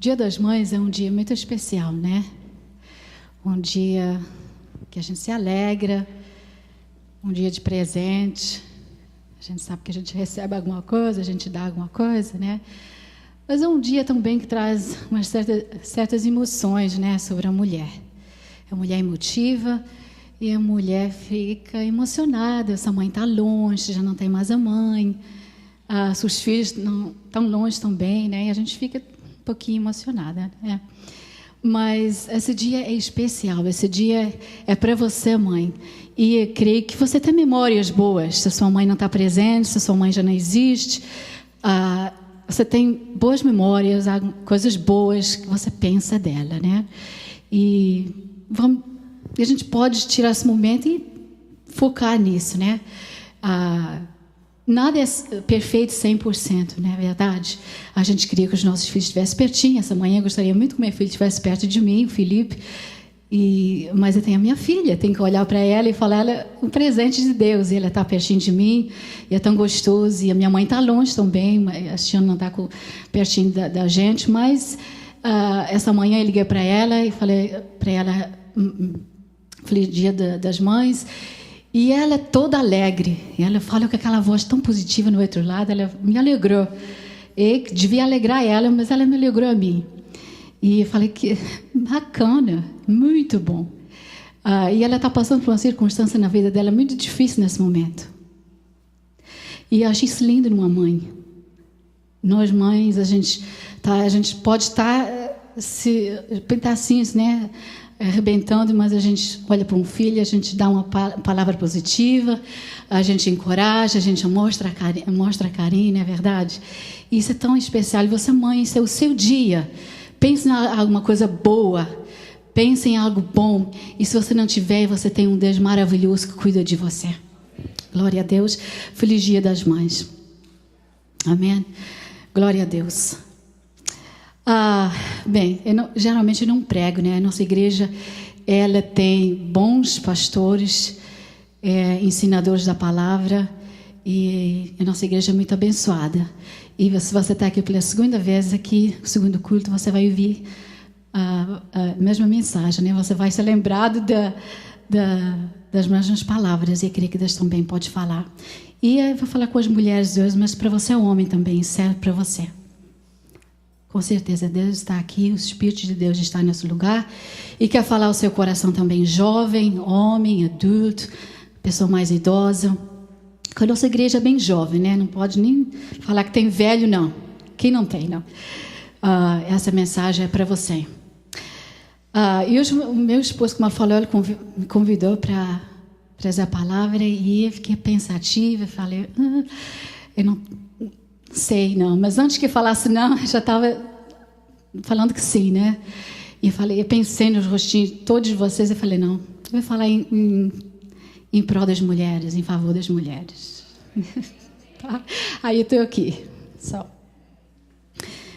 Dia das Mães é um dia muito especial, né? Um dia que a gente se alegra, um dia de presente. A gente sabe que a gente recebe alguma coisa, a gente dá alguma coisa, né? Mas é um dia também que traz umas certas emoções, né, sobre a mulher. A mulher emotiva e a mulher fica emocionada. Essa mãe está longe, já não tem mais a mãe. Seus filhos não estão longe também, né? E a gente fica um pouquinho emocionada, né? Mas esse dia é especial. Esse dia é para você, mãe. E eu creio que você tem memórias boas. Se a sua mãe não está presente, se a sua mãe já não existe, você tem boas memórias, coisas boas que você pensa dela, né? E a gente pode tirar esse momento e focar nisso, né? Nada é perfeito 100%, não é verdade? A gente queria que os nossos filhos estivessem pertinho. Essa manhã eu gostaria muito que meu filho estivesse perto de mim, o Felipe. Mas eu tenho a minha filha, tenho que olhar para ela e falar, ela é um presente de Deus, e ela está pertinho de mim, e é tão gostoso. E a minha mãe está longe também, a Tiana não está pertinho da gente, essa manhã eu liguei para ela e falei para ela, feliz dia das mães, e ela é toda alegre, e ela fala com aquela voz tão positiva no outro lado, ela me alegrou. Eu devia alegrar ela, mas ela me alegrou a mim. E eu falei que bacana, muito bom. E ela está passando por uma circunstância na vida dela muito difícil nesse momento. E eu acho isso lindo numa mãe. Nós mães, a gente pode estar pedacinhos, né, arrebentando, mas a gente olha para um filho, a gente dá uma palavra positiva, a gente encoraja, a gente mostra carinho, não é verdade? Isso é tão especial. E você, mãe, isso é o seu dia. Pense em alguma coisa boa, pense em algo bom. E se você não tiver, você tem um Deus maravilhoso que cuida de você. Glória a Deus. Feliz Dia das Mães. Amém? Glória a Deus. Bem, geralmente eu não prego, né? A nossa igreja, ela tem bons pastores, ensinadores da palavra, e a nossa igreja é muito abençoada. E se você está aqui pela segunda vez, aqui, no segundo culto, você vai ouvir a mesma mensagem, né? Você vai ser lembrado das mesmas palavras, e eu creio que Deus também pode falar. E eu vou falar com as mulheres hoje, mas para você, homem, também, serve para você. Com certeza, Deus está aqui, o Espírito de Deus está nesse lugar e quer falar ao seu coração também, jovem, homem, adulto, pessoa mais idosa. Porque a nossa igreja é bem jovem, né? Não pode nem falar que tem velho, não. Quem não tem, não? Essa mensagem é para você. E hoje o meu esposo, como ele falou, ele me convidou para trazer a palavra e eu fiquei pensativa, falei, eu não sei, não. Mas antes que falasse não, eu já estava falando que sim, né? E eu pensei nos rostinhos de todos vocês e falei, não, eu vou falar em prol das mulheres, em favor das mulheres. Tá? Aí eu estou aqui, só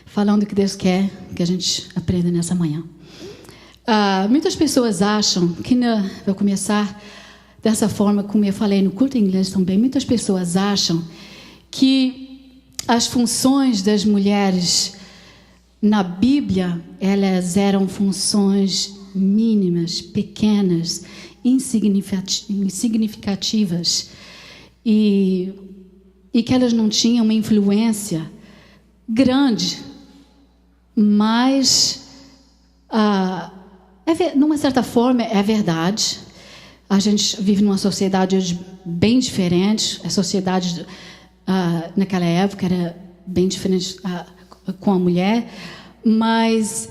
falando o que Deus quer que a gente aprenda nessa manhã. Muitas pessoas acham que, vou começar dessa forma, como eu falei no culto em inglês também, muitas pessoas acham que as funções das mulheres na Bíblia, elas eram funções mínimas, pequenas, insignificativas, e que elas não tinham uma influência grande, mas numa certa forma é verdade. A gente vive numa sociedade hoje bem diferente. A sociedade naquela época era bem diferente com a mulher, mas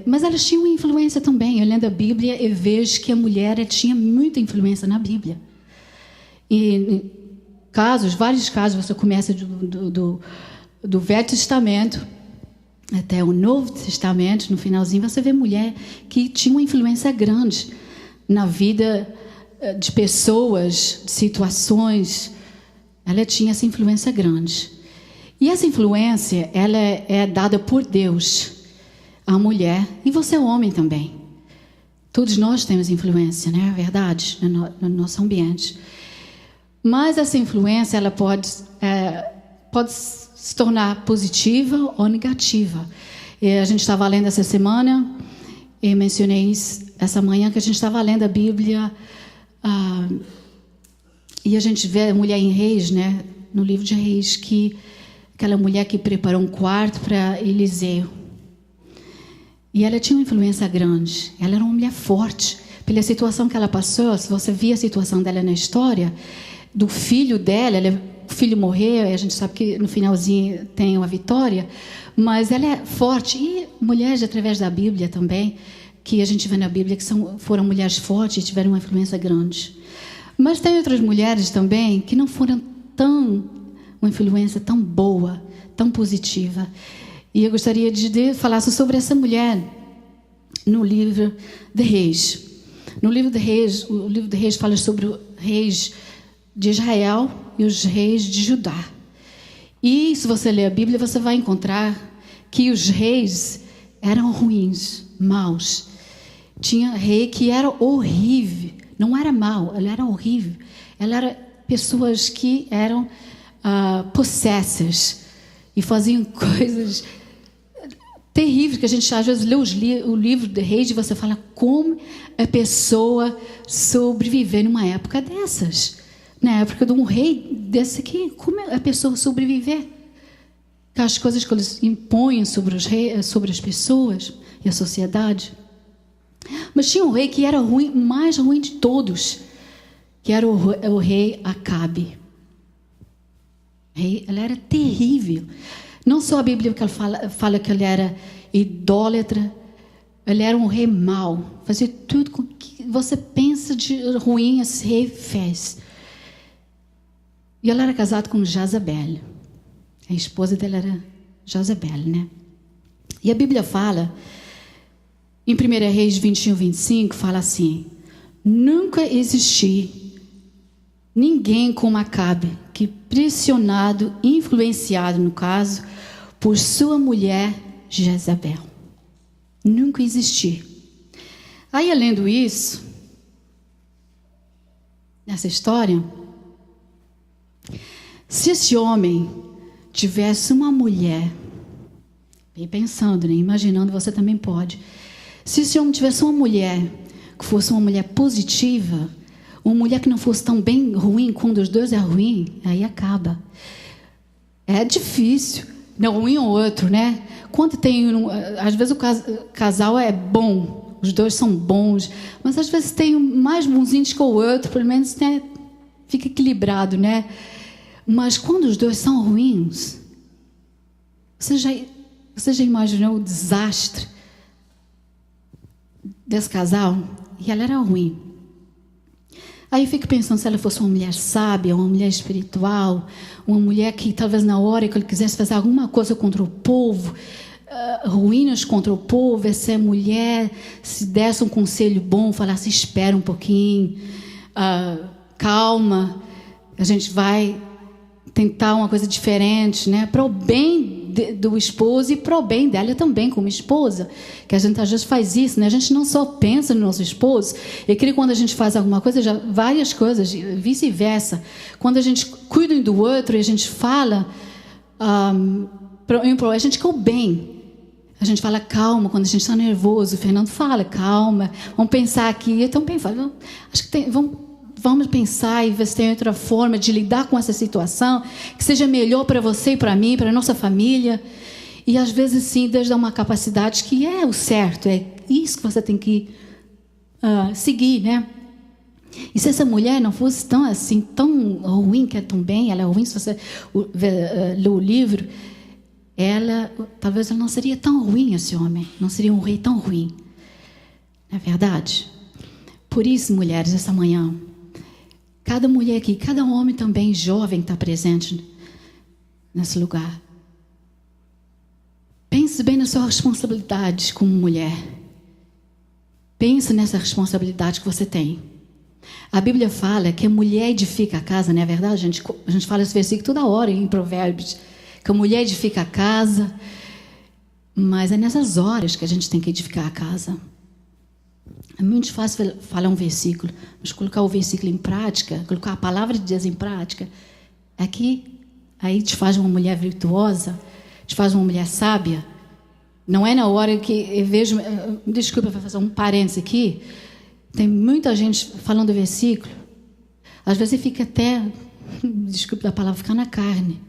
elas tinham influência também. Eu lendo a Bíblia e vejo que a mulher tinha muita influência na Bíblia. E vários casos, você começa do Velho Testamento até o Novo Testamento, no finalzinho, você vê mulher que tinha uma influência grande na vida de pessoas, de situações. Ela tinha essa influência grande. E essa influência, ela é dada por Deus à mulher, e você é homem também. Todos nós temos influência, não é verdade? No nosso ambiente. Mas essa influência, ela pode se tornar positiva ou negativa. A gente estava lendo essa semana, e mencionei isso essa manhã, que a gente estava lendo a Bíblia, e a gente vê a mulher em Reis, né? No livro de Reis, que aquela mulher que preparou um quarto para Eliseu. E ela tinha uma influência grande. Ela era uma mulher forte. Pela situação que ela passou, se você via a situação dela na história, do filho dela, o filho morreu, e a gente sabe que no finalzinho tem uma vitória, mas ela é forte. E mulheres, através da Bíblia também, que a gente vê na Bíblia, que foram mulheres fortes e tiveram uma influência grande. Mas tem outras mulheres também que não foram uma influência tão boa, tão positiva. E eu gostaria de falar sobre essa mulher no livro de Reis. No livro de Reis, o livro de Reis fala sobre os reis de Israel e os reis de Judá. E se você ler a Bíblia, você vai encontrar que os reis eram ruins, maus. Tinha rei que era horrível, não era mau, ele era horrível. Ele era pessoas que eram possessas e faziam coisas terríveis, que a gente às vezes lê o livro de Reis e você fala como a pessoa sobreviver numa época dessas. Na época de um rei desse aqui, como a pessoa sobreviver? As coisas que eles impõem sobre os reis, sobre as pessoas e a sociedade. Mas tinha um rei que era ruim, mais ruim de todos, que era o rei Acabe. Ele era terrível. Não só a Bíblia que fala que ele era idólatra, ele era um rei mau. Fazia tudo com que você pensa de ruim, esse rei fez. E ele era casado com Jezabel. A esposa dele era Jezabel, né? E a Bíblia fala, em 1 Reis 21, 25, fala assim: nunca existiu ninguém como Acabe, que pressionado, influenciado, no caso, por sua mulher Jezabel. Nunca existiu. Aí, lendo isso, nessa história, se esse homem tivesse uma mulher, bem pensando, né? Imaginando, você também pode. Se esse homem tivesse uma mulher que fosse uma mulher positiva, uma mulher que não fosse tão bem ruim, quando os dois é ruim, aí acaba. É difícil, não ruim ou outro, né? Quando tem, às vezes o casal é bom, os dois são bons, mas às vezes tem um mais bonzinho que o outro, pelo menos, né, fica equilibrado, né? Mas quando os dois são ruins, você já imaginou o desastre desse casal? E ela era ruim. Aí eu fico pensando, se ela fosse uma mulher sábia, uma mulher espiritual, uma mulher que talvez na hora que ele quisesse fazer alguma coisa contra o povo, ruínas contra o povo, essa mulher se desse um conselho bom, falasse: espera um pouquinho, calma, a gente vai tentar uma coisa diferente, né? Para o bem do esposo e para o bem dela também como esposa, que a gente às vezes faz isso, né? A gente não só pensa no nosso esposo, e que quando a gente faz alguma coisa, já várias coisas, vice-versa. Quando a gente cuida um do outro e a gente fala a gente quer o bem. A gente fala calma quando a gente está nervoso. O Fernando fala calma, vamos pensar aqui. Eu também falo, acho que vamos pensar e ver se tem outra forma de lidar com essa situação que seja melhor para você e para mim, para a nossa família. E às vezes sim, Deus dá uma capacidade que é o certo, é isso que você tem que seguir, né? E se essa mulher não fosse tão ruim, que é tão bem, ela é ruim, se você lê o livro, talvez ela não seria tão ruim, esse homem, não seria um rei tão ruim. Não é verdade? Por isso, mulheres, essa manhã, cada mulher aqui, cada homem também jovem está presente nesse lugar. Pense bem na sua responsabilidade como mulher. Pense nessa responsabilidade que você tem. A Bíblia fala que a mulher edifica a casa, não é verdade? A gente fala esse versículo toda hora em Provérbios, que a mulher edifica a casa, mas é nessas horas que a gente tem que edificar a casa. É muito fácil falar um versículo, mas colocar o versículo em prática, colocar a palavra de Deus em prática, aí te faz uma mulher virtuosa, te faz uma mulher sábia, Não é na hora que eu vejo... Desculpa, vou fazer um parênteses aqui. Tem muita gente falando do versículo. Às vezes fica até... Desculpa a palavra, ficar na carne.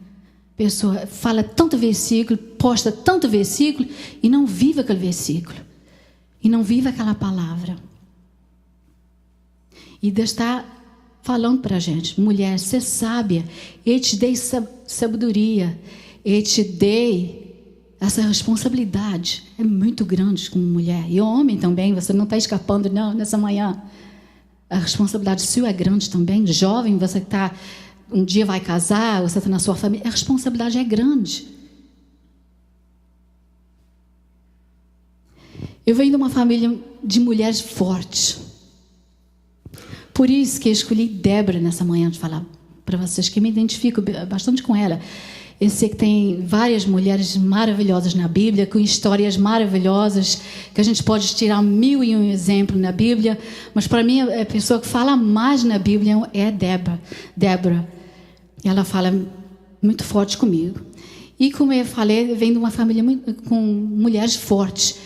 A pessoa fala tanto versículo, posta tanto versículo e não vive aquele versículo. E não vive aquela palavra. E Deus está falando para a gente: mulher, ser sábia. Eu te dei sabedoria. Eu te dei... Essa responsabilidade é muito grande como mulher. E homem também, você não está escapando, não, nessa manhã. A responsabilidade sua é grande também. Jovem, você está... Um dia vai casar, você está na sua família. A responsabilidade é grande. Eu venho de uma família de mulheres fortes. Por isso que eu escolhi Débora nessa manhã de falar para vocês, que me identifico bastante com ela. Eu sei que tem várias mulheres maravilhosas na Bíblia, com histórias maravilhosas, que a gente pode tirar 1001 exemplos na Bíblia, mas para mim a pessoa que fala mais na Bíblia é Débora. Ela fala muito forte comigo. E como eu falei, eu venho de uma família com mulheres fortes.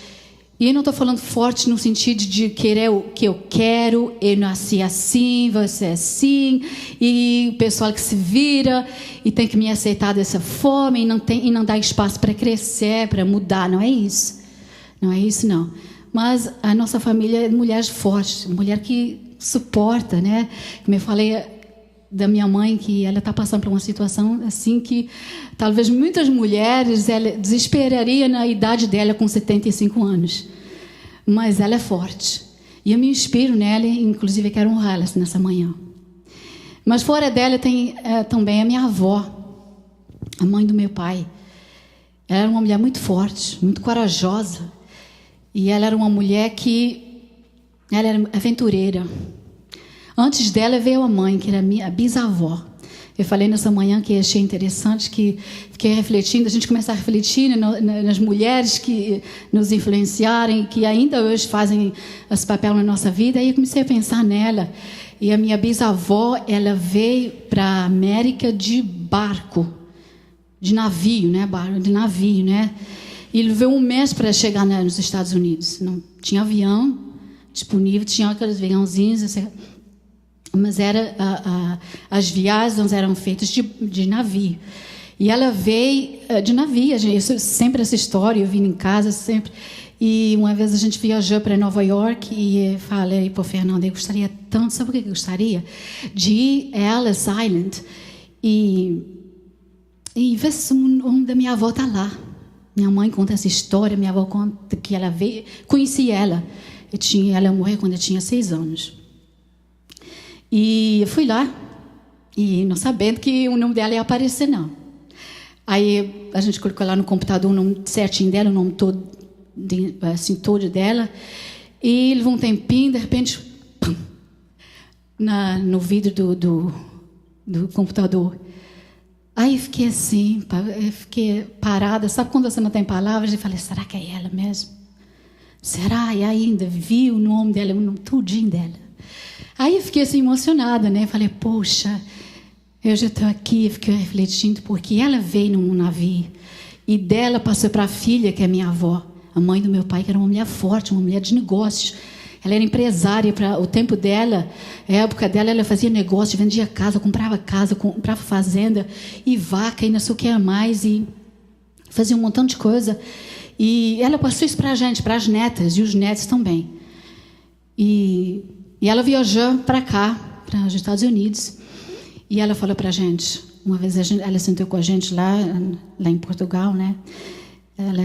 E eu não estou falando forte no sentido de querer o que eu quero, eu nasci assim, você é assim, e o pessoal que se vira e tem que me aceitar dessa forma e não dá espaço para crescer, para mudar. Não é isso. Não é isso, não. Mas a nossa família é de mulheres fortes, mulher que suporta, né? Como eu falei da minha mãe, que ela está passando por uma situação assim que talvez muitas mulheres ela desesperaria na idade dela com 75 anos, mas ela é forte e eu me inspiro nela, inclusive quero honrá-la nessa manhã. Mas fora dela tem também a minha avó, a mãe do meu pai. Ela era uma mulher muito forte, muito corajosa, e ela era uma mulher que ela era aventureira. Antes dela veio a mãe, que era a minha bisavó. Eu falei nessa manhã que achei interessante, que fiquei refletindo, a gente começa a refletir nas mulheres que nos influenciaram, que ainda hoje fazem esse papel na nossa vida. Aí eu comecei a pensar nela. E a minha bisavó, ela veio para a América de barco, de navio, né? E levou um mês para chegar nos Estados Unidos. Não tinha avião disponível, tinha aqueles aviãozinhos, mas as viagens eram feitas de navio. E ela veio de navio. Sempre essa história, eu vim em casa sempre. E uma vez a gente viajou para Nova York e falei para o Fernando, eu gostaria tanto, sabe o que eu gostaria? De ir a Ellis Island e ver se o nome da minha avó está lá. Minha mãe conta essa história, minha avó conta que ela veio, conheci ela. Ela morreu quando eu tinha 6 anos. E eu fui lá, e não sabendo que o nome dela ia aparecer, não. Aí a gente colocou lá no computador o nome certinho dela, o nome todo, assim, todo dela. E levou um tempinho, de repente, pum, no vidro do computador. Aí eu fiquei assim, eu fiquei parada. Sabe quando você não tem palavras? Eu falei, será que é ela mesmo? Será? E ainda vi o nome dela, o nome tudinho dela. Aí eu fiquei assim emocionada, né? Falei, poxa, eu já estou aqui. Fiquei refletindo, porque ela veio num navio. E dela passou para a filha, que é minha avó, a mãe do meu pai, que era uma mulher forte, uma mulher de negócios. Ela era empresária. Para o tempo dela, a época dela, ela fazia negócio, vendia casa, comprava fazenda, e vaca, e não sei o que mais, e fazia um montão de coisa. E ela passou isso para a gente, para as netas, e os netos também. E ela viajou para cá, para os Estados Unidos, e ela falou para a gente, uma vez ela sentou com a gente lá em Portugal, né?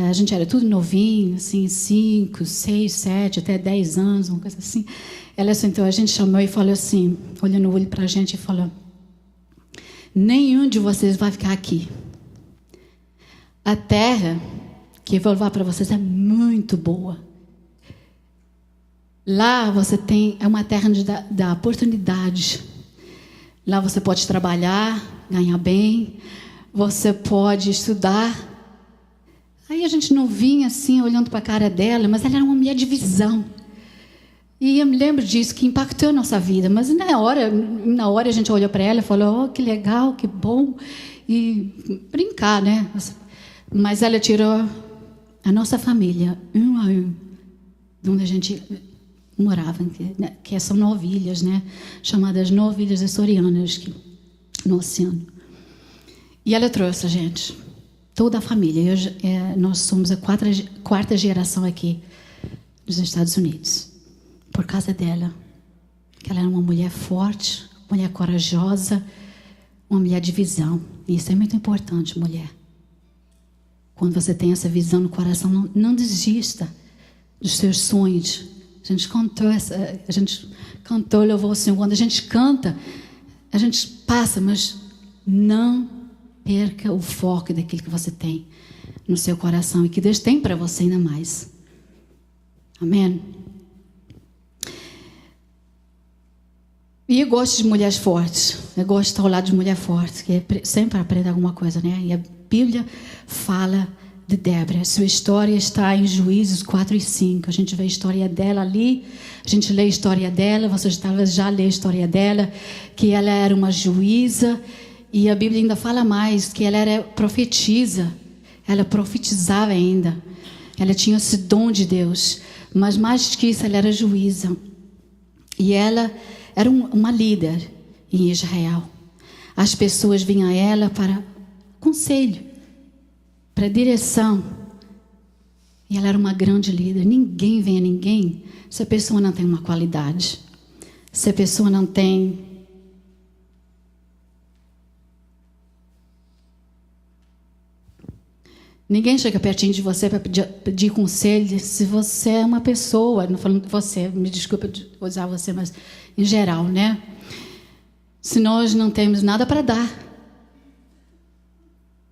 A gente era tudo novinho, assim, 5, 6, 7, até 10 anos, uma coisa assim. Ela sentou, a gente chamou e falou assim, olhando no olho para a gente, e falou, nenhum de vocês vai ficar aqui. A terra que eu vou levar para vocês é muito boa. Lá você é uma terra onde dá oportunidade. Lá você pode trabalhar, ganhar bem, você pode estudar. Aí a gente não vinha assim, olhando para a cara dela, mas ela era uma mulher de visão. E eu me lembro disso, que impactou a nossa vida. Mas na hora a gente olhou para ela e falou, oh, que legal, que bom. E brincar, né? Mas ela tirou a nossa família, um a um, de onde a gente morava, que são 9 ilhas, né? Chamadas 9 ilhas açorianas no oceano. E ela trouxe a gente, toda a família. Nós somos a quarta geração aqui nos Estados Unidos, por causa dela. Que ela era uma mulher forte, mulher corajosa, uma mulher de visão. E isso é muito importante, mulher. Quando você tem essa visão no coração, não desista dos seus sonhos. A gente cantou, louvou o Senhor. Quando a gente canta, a gente passa, mas não perca o foco daquilo que você tem no seu coração e que Deus tem para você ainda mais. Amém? E eu gosto de mulheres fortes. Eu gosto de estar ao lado de mulher forte, que sempre aprende alguma coisa, né? E a Bíblia fala de Débora. Sua história está em Juízes 4 e 5. A gente vê a história dela ali. A gente lê a história dela. Vocês talvez já lê a história dela. Que ela era uma juíza. E a Bíblia ainda fala mais. Que ela era profetisa. Ela profetizava ainda. Ela tinha esse dom de Deus. Mas mais que isso, ela era juíza. E ela era uma líder em Israel. As pessoas vinham a ela para conselho, para direção. E ela era uma grande líder. Ninguém vem a ninguém se a pessoa não tem uma qualidade. Se a pessoa não tem ninguém chega pertinho de você para pedir conselho se você é uma pessoa, não falando de você, me desculpa de usar você, mas em geral, né? Se nós não temos nada para dar.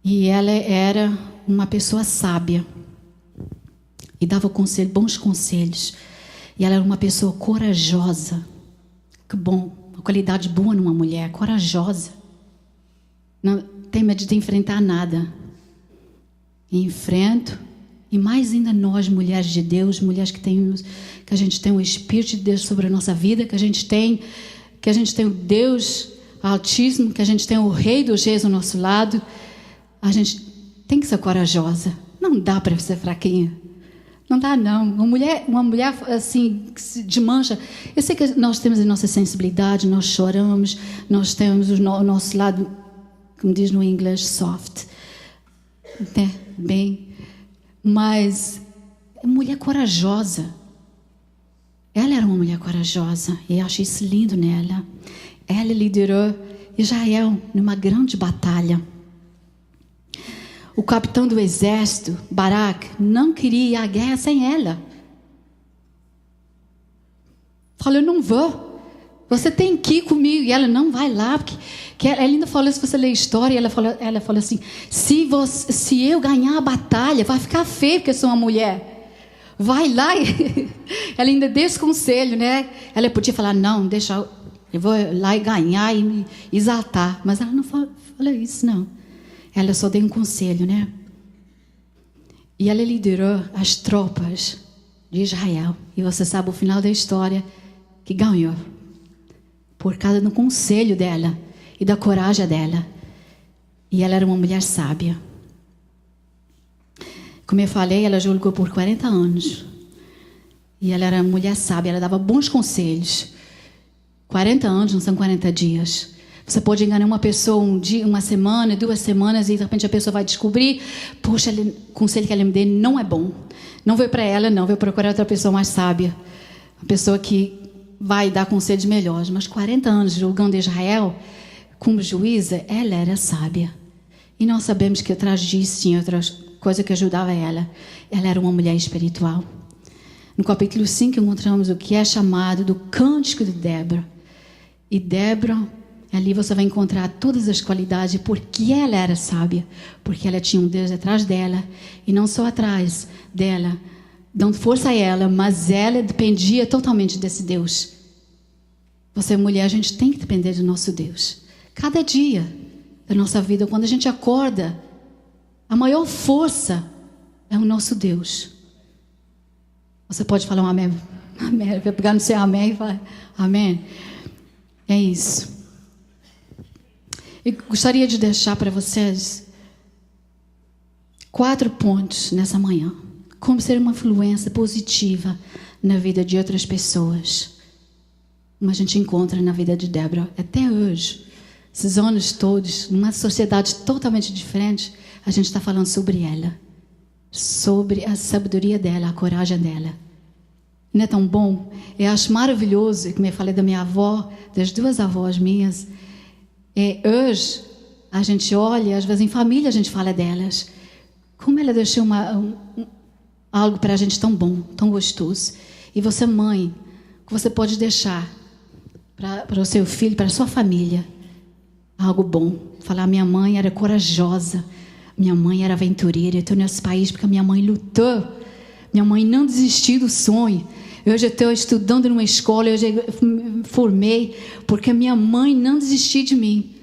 E ela era uma pessoa sábia e dava conselho, bons conselhos. E ela era uma pessoa corajosa. Que bom, uma qualidade boa numa mulher, corajosa. Não tem medo de enfrentar nada. E enfrento, e mais ainda nós, mulheres de Deus, mulheres que a gente tem o Espírito de Deus sobre a nossa vida, que a gente tem o Deus Altíssimo, que a gente tem o Rei dos Reis ao nosso lado. A gente tem que ser corajosa. Não dá para ser fraquinha. Não dá, não. Uma mulher assim, que se desmancha. Eu sei que nós temos a nossa sensibilidade, nós choramos, nós temos o nosso lado, como diz no inglês, soft. Né? Bem, mas mulher corajosa. Ela era uma mulher corajosa e eu achei isso lindo nela. Ela liderou Israel numa grande batalha. O capitão do exército, Barak, não queria ir à guerra sem ela. Falou, eu não vou. Você tem que ir comigo. E ela não vai lá, porque ela ainda falou, se você ler a história, ela falou assim, se eu ganhar a batalha, vai ficar feio porque eu sou uma mulher. Vai lá. Ela ainda deu esse conselho, né? Ela podia falar, não, deixa, eu vou lá e ganhar e me exaltar. Mas ela não falou isso, não. Ela só deu um conselho, né? E ela liderou as tropas de Israel. E você sabe o final da história, que ganhou. Por causa do conselho dela e da coragem dela. E ela era uma mulher sábia. Como eu falei, ela julgou por 40 anos. E ela era uma mulher sábia, ela dava bons conselhos. 40 anos não são 40 dias. Você pode enganar uma pessoa um dia, uma semana, 2 semanas, e de repente a pessoa vai descobrir, poxa, o conselho que ela me deu não é bom. Não veio para ela, não, veio procurar outra pessoa mais sábia. Uma pessoa que vai dar conselhos melhores. Mas 40 anos julgando Israel, como juíza, ela era sábia. E nós sabemos que atrás disso tinha outras coisas que ajudavam ela. Ela era uma mulher espiritual. No capítulo 5 encontramos o que é chamado do Cântico de Débora. E Débora, ali você vai encontrar todas as qualidades, porque ela era sábia, porque ela tinha um Deus atrás dela, e não só atrás dela, dando força a ela, mas ela dependia totalmente desse Deus. Você, mulher, a gente tem que depender do nosso Deus. Cada dia da nossa vida, quando a gente acorda, a maior força é o nosso Deus. Você pode falar um amém? Amém. Vai pegar no seu amém e falar amém. É isso. Eu gostaria de deixar para vocês 4 pontos nessa manhã. como ser uma influência positiva na vida de outras pessoas. Como a gente encontra na vida de Débora até hoje. Esses anos todos, numa sociedade totalmente diferente, a gente está falando sobre ela. Sobre a sabedoria dela, a coragem dela. Não é tão bom? Eu acho maravilhoso, como eu falei da minha avó, das duas avós minhas. Hoje, a gente olha, às vezes em família a gente fala delas. Como ela deixou algo para a gente tão bom, tão gostoso. E você, mãe, o que você pode deixar para o seu filho, para a sua família? Algo bom. Falar, minha mãe era corajosa, minha mãe era aventureira. Eu estou nesse país porque a minha mãe lutou. Minha mãe não desistiu do sonho. Hoje eu estou estudando numa escola, hoje eu me formei porque a minha mãe não desistiu de mim.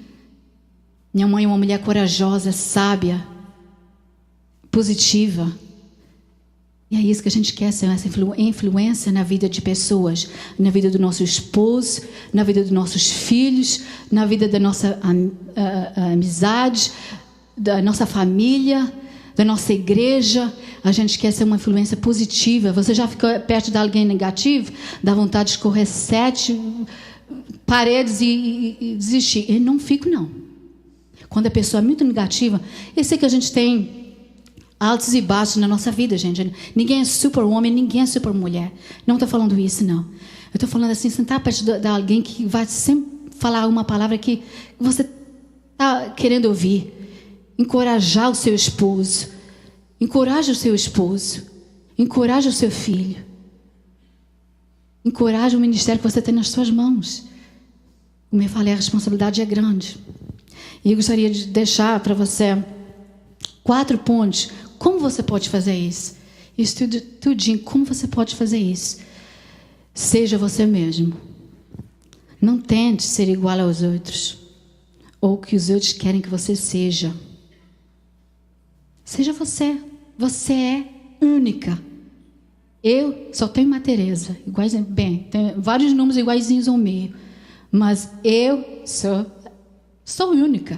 Minha mãe é uma mulher corajosa, sábia, positiva. E é isso que a gente quer, ser essa influência na vida de pessoas, na vida do nosso esposo, na vida dos nossos filhos, na vida da nossa amizade, da nossa família, da nossa igreja. A gente quer ser uma influência positiva. Você já ficou perto de alguém negativo? Dá vontade de correr 7 paredes e desistir. Eu não fico, não. Quando a pessoa é muito negativa, eu sei que a gente tem altos e baixos na nossa vida, gente. Ninguém é super homem, ninguém é super mulher. Não estou falando isso, não. Eu estou falando assim, sentar perto de alguém que vai sempre falar uma palavra que você está querendo ouvir. Encorajar o seu esposo. Encoraje o seu esposo. Encoraje o seu filho. Encoraje o ministério que você tem nas suas mãos. Como eu falei, a responsabilidade é grande. E eu gostaria de deixar para você 4 pontos. Como você pode fazer isso? Estude tudinho. Como você pode fazer isso? Seja você mesmo. Não tente ser igual aos outros. Ou o que os outros querem que você seja. Seja você. Você é única. Eu só tenho uma Tereza. Bem, tem vários números iguaizinhos ao meu. Mas eu sou única.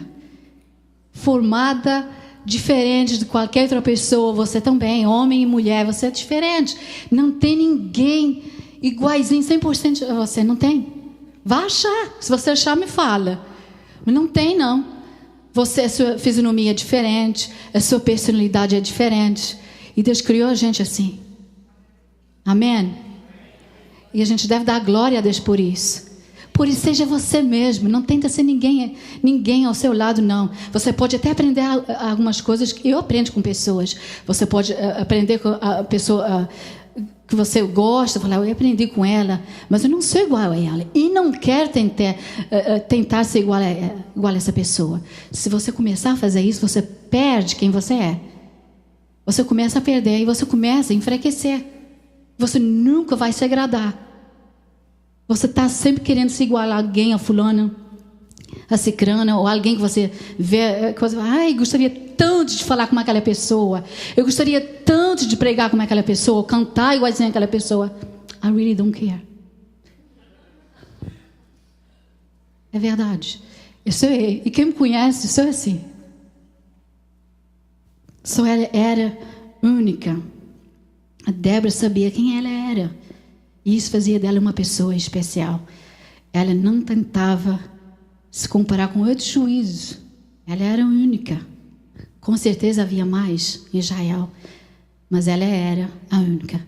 Formada diferente de qualquer outra pessoa. Você também, homem e mulher, você é diferente. Não tem ninguém iguaizinho 100% a você. Não tem. Vá achar. Se você achar, me fala. Mas não tem, não. Você, a sua fisionomia é diferente, a sua personalidade é diferente. E Deus criou a gente assim. Amém? E a gente deve dar glória a Deus por isso. Por isso, seja você mesmo. Não tenta ser ninguém ao seu lado, não. Você pode até aprender algumas coisas que eu aprendo com pessoas. Você pode aprender com a pessoa que você gosta, falar, eu aprendi com ela, mas eu não sou igual a ela. E não quero tentar ser igual a essa pessoa. Se você começar a fazer isso, você perde quem você é. Você começa a perder e você começa a enfraquecer. Você nunca vai se agradar. Você está sempre querendo se igualar a alguém, a fulana, a cicrana, ou alguém que você vê, ai, gostaria tanto de falar com aquela pessoa, eu gostaria tanto de pregar com aquela pessoa, cantar igualzinho aquela pessoa. I really don't care. É verdade. E quem me conhece, eu sou assim. Só ela era única. A Débora sabia quem ela era. E isso fazia dela uma pessoa especial. Ela não tentava se comparar com outros juízes. Ela era única. Com certeza havia mais em Israel, mas ela era a única.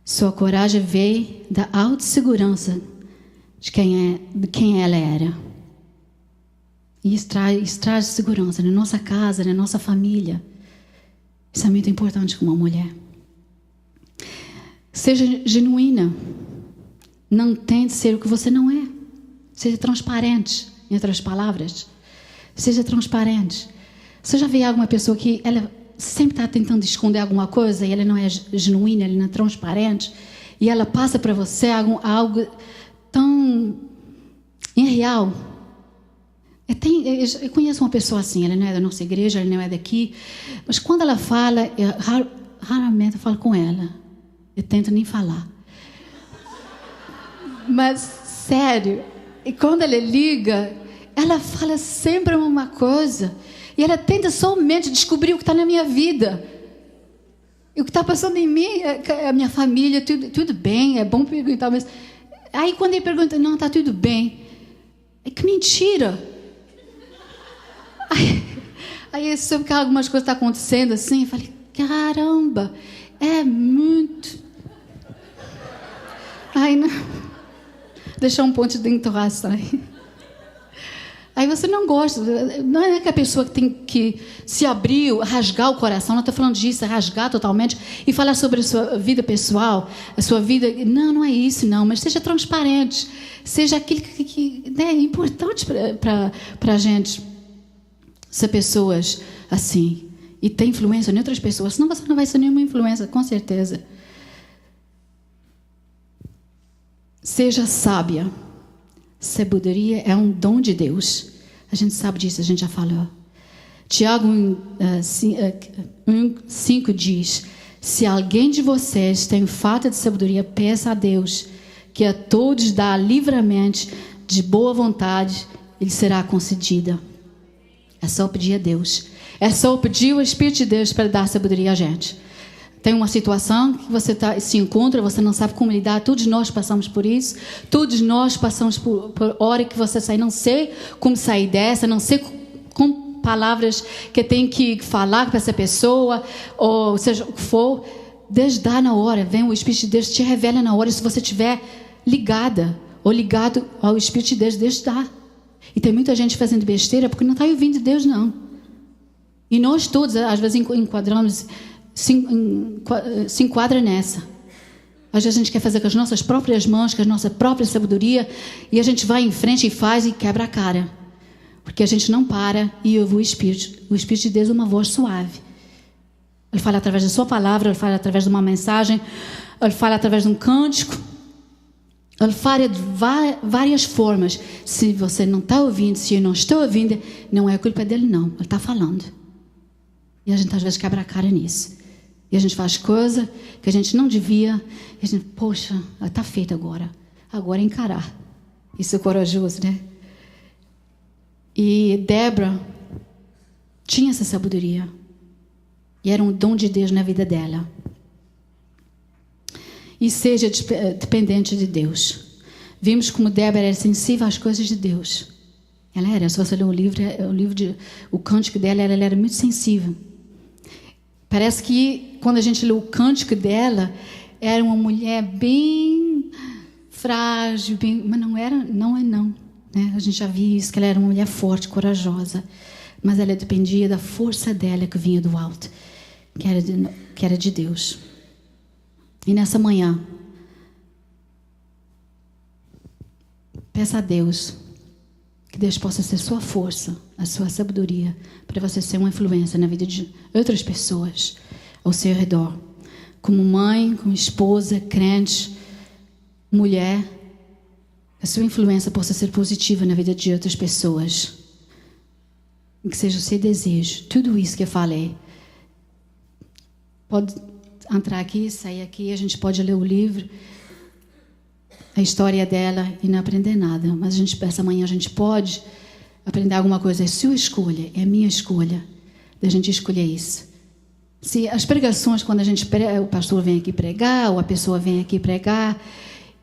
Sua coragem veio da autossegurança de quem ela era. E isso traz segurança na nossa casa, na nossa família. Isso é muito importante com uma mulher. Seja genuína. Não tente ser o que você não é. Seja transparente. Em outras palavras, seja transparente. Você já vê alguma pessoa que ela sempre está tentando esconder alguma coisa e ela não é genuína, ela não é transparente, e ela passa para você algo tão irreal? Eu conheço uma pessoa assim, ela não é da nossa igreja, ela não é daqui, mas quando ela fala, raramente eu falo com ela. Eu tento nem falar. Mas, sério, e quando ela liga, ela fala sempre uma coisa. E ela tenta somente descobrir o que está na minha vida. E o que está passando em mim, a minha família, tudo bem, é bom perguntar, mas... Aí quando ele pergunta, não, está tudo bem. Que mentira! Aí eu soube que algumas coisas estão acontecendo assim, eu falei, caramba, é muito... Aí, não... Deixar um ponto de interrogação aí. Aí você não gosta, não é que a pessoa que tem que se abrir, rasgar o coração, não estou falando disso, é rasgar totalmente e falar sobre a sua vida pessoal, a sua vida, não é isso não, mas seja transparente, seja aquilo que né, é importante para a gente ser pessoas assim, e ter influência em outras pessoas, senão você não vai ser nenhuma influência, com certeza. Seja sábia. Sabedoria é um dom de Deus. A gente sabe disso, a gente já falou. Tiago 1:5 diz: se alguém de vocês tem falta de sabedoria, peça a Deus, que a todos dá livremente, de boa vontade, ele será concedida. É só pedir a Deus. É só pedir o Espírito de Deus para dar sabedoria a gente. Tem uma situação que você se encontra, você não sabe como lidar. Todos nós passamos por isso. Todos nós passamos por hora que você sai. Não sei como sair dessa, não sei com palavras que tem que falar para essa pessoa, ou seja o que for. Deus dá na hora. Vem o Espírito de Deus, te revela na hora. Se você estiver ligada ou ligado ao Espírito de Deus, Deus dá. E tem muita gente fazendo besteira porque não está ouvindo Deus, não. E nós todos, às vezes, enquadramos... Se enquadra nessa. Às vezes a gente quer fazer com as nossas próprias mãos, com a nossa própria sabedoria, e a gente vai em frente e faz e quebra a cara, porque a gente não para e ouve o Espírito. O Espírito de Deus é uma voz suave. Ele fala através da sua palavra, ele fala através de uma mensagem, ele fala através de um cântico, ele fala de várias formas. Se você não está ouvindo, se eu não estou ouvindo, não é culpa dele, não. Ele está falando. E a gente às vezes quebra a cara nisso. E a gente faz coisa que a gente não devia. E a gente, poxa, está feito agora. Agora é encarar. Isso é corajoso, né? E Débora tinha essa sabedoria. E era um dom de Deus na vida dela. E seja dependente de Deus. Vimos como Débora era sensível às coisas de Deus. Ela era, se você ler o cântico dela, ela era muito sensível. Parece que quando a gente lê o cântico dela, era uma mulher bem frágil, mas não era, não é não. Né? A gente já viu isso, que ela era uma mulher forte, corajosa, mas ela dependia da força dela que vinha do alto, que era de Deus. E nessa manhã, peça a Deus que Deus possa ser sua força, a sua sabedoria, para você ser uma influência na vida de outras pessoas ao seu redor. Como mãe, como esposa, crente, mulher, a sua influência possa ser positiva na vida de outras pessoas. E que seja o seu desejo. Tudo isso que eu falei. Pode entrar aqui, sair aqui, a gente pode ler o livro, a história dela e não aprender nada. Mas essa manhã a gente pode aprender alguma coisa. É sua escolha, é minha escolha da gente escolher isso. Se as pregações, quando o pastor vem aqui pregar, ou a pessoa vem aqui pregar,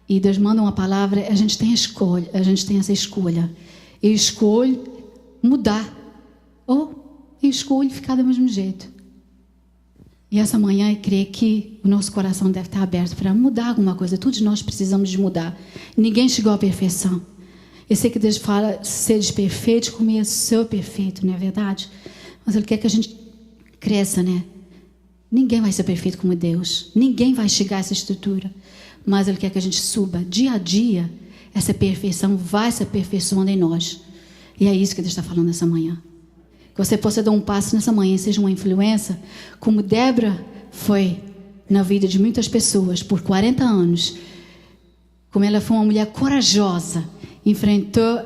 e Deus manda uma palavra, a gente tem essa escolha. Eu escolho mudar, ou eu escolho ficar do mesmo jeito. E essa manhã eu creio que o nosso coração deve estar aberto para mudar alguma coisa. Todos nós precisamos de mudar. Ninguém chegou à perfeição. Eu sei que Deus fala, seja perfeito como eu sou perfeito, não é verdade? Mas Ele quer que a gente cresça, né? Ninguém vai ser perfeito como Deus. Ninguém vai chegar a essa estrutura. Mas Ele quer que a gente suba. Dia a dia, essa perfeição vai se aperfeiçoando em nós. E é isso que Deus está falando nessa manhã. Que você possa dar um passo nessa manhã e seja uma influência, como Débora foi na vida de muitas pessoas por 40 anos. Como ela foi uma mulher corajosa, enfrentou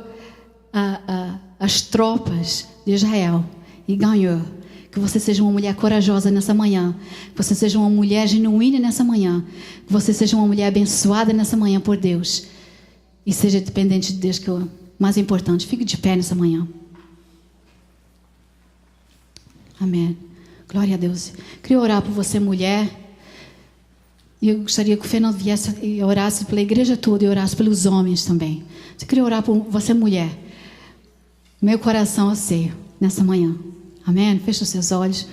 as tropas de Israel e ganhou. Que você seja uma mulher corajosa nessa manhã. Que você seja uma mulher genuína nessa manhã. Que você seja uma mulher abençoada nessa manhã por Deus. E seja dependente de Deus, que é o mais importante. Fique de pé nessa manhã. Amém. Glória a Deus. Queria orar por você, mulher. E eu gostaria que o Fernando viesse e orasse pela igreja toda e orasse pelos homens também. Eu queria orar por você, mulher. Meu coração a ser nessa manhã. Amém? Feche os seus olhos.